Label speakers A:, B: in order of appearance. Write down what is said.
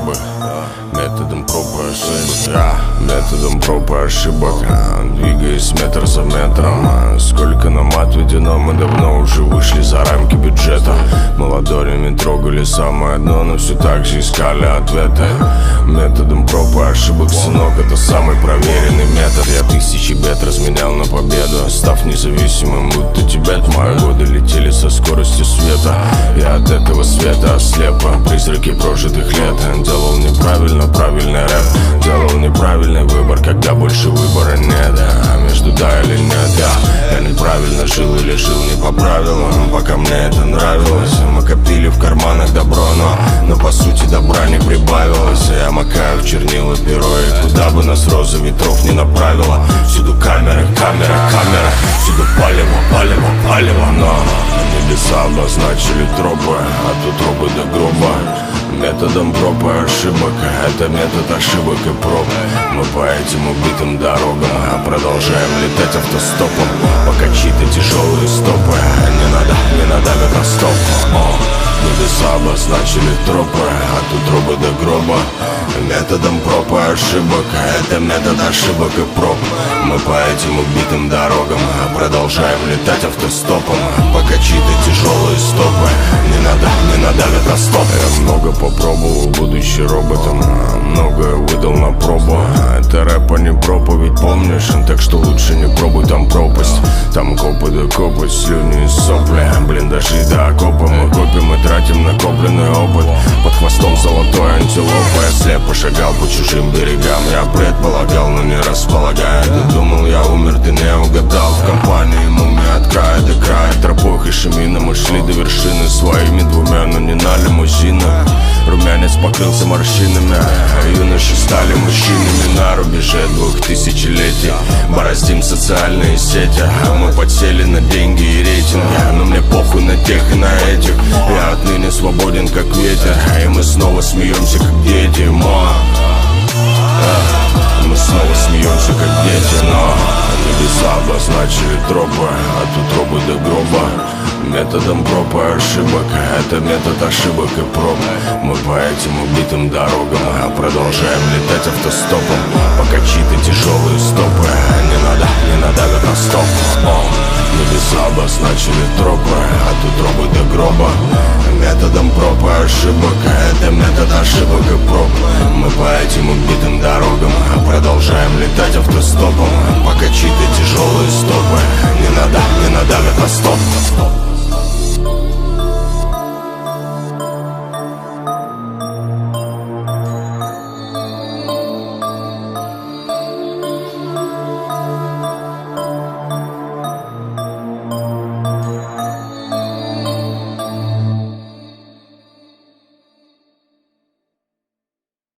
A: ошибок, методом проб и ошибок, методом проб и ошибок, двигаясь метр за метром. Сколько нам отведено, мы давно уже вышли за рамки бюджета. Мы ладонями трогали самое дно, но все так же искали ответы. Методом проб и ошибок, сынок, это самый проверенный метод. Я тысячи бед разменял на победу, став независимым, будто Тибет. Мои годы летели со скоростью света. Я от этого света ослеп, призраки прожитых лет. Делал неправильно правильный рэп, делал неправильный выбор, когда больше выбора нет. Между да или нет, я неправильно жил или жил не по правилам. Пока мне это нравилось, мы копили в карманах добро, но по сути добра не прибавилось. Я макаю в чернила перо, и куда бы нас роза ветров не направила, всюду камеры, камеры, камеры, всюду палево, палево, палево. Но небеса обозначили тропы, от утробы до гроба. Методом проб и ошибок, это метод ошибок и проб. Мы по этим убитым дорогам продолжаем летать автостопом, пока чьи-то тяжелые стопы не надавят на стоп. Небеса обозначили тропы, от утробы до гроба. Методом проб и ошибок, это метод ошибок и проб. Мы по этим убитым дорогам продолжаем летать автостопом, пока чьи-то тяжелые стопы не надавят на стоп. Я много попробовал, будучи роботом, многое выдал на пробу. Это рэп, а не проповедь, помнишь? Так что лучше не пробуй, там пропасть. Там копы да копоть, слюни и сопли, блиндажи да окопы. Мы копим и тратим накопленный опыт, под хвостом золотой антилопы. Я слепо шагал по чужим берегам, я предполагал, но не располагая. Ты думал, я умер, ты не угадал. В компании мумии от края до края, тропой Хашимина мы шли до вершины своими двумя, но не на лимузинах. Румянец покрылся морщинами, юноши стали мужчинами на рубеже 2000-летий. Бороздим социальные сети, мы подсели на деньги и рейтинги, но мне похуй на тех и на этих. Я отныне свободен как ветер, и мы снова смеемся как дети. Мы снова смеемся как дети, но небеса обозначили тропы, от утробы до гроба. Методом проб и ошибок, это метод ошибок и проб. Мы по этим убитым дорогам продолжаем летать автостопом, пока чьи-то тяжелые стопы не надавят на стоп. Небеса обозначили тропы, от утробы до гроба. Методом проб и ошибок, это метод ошибок и проб.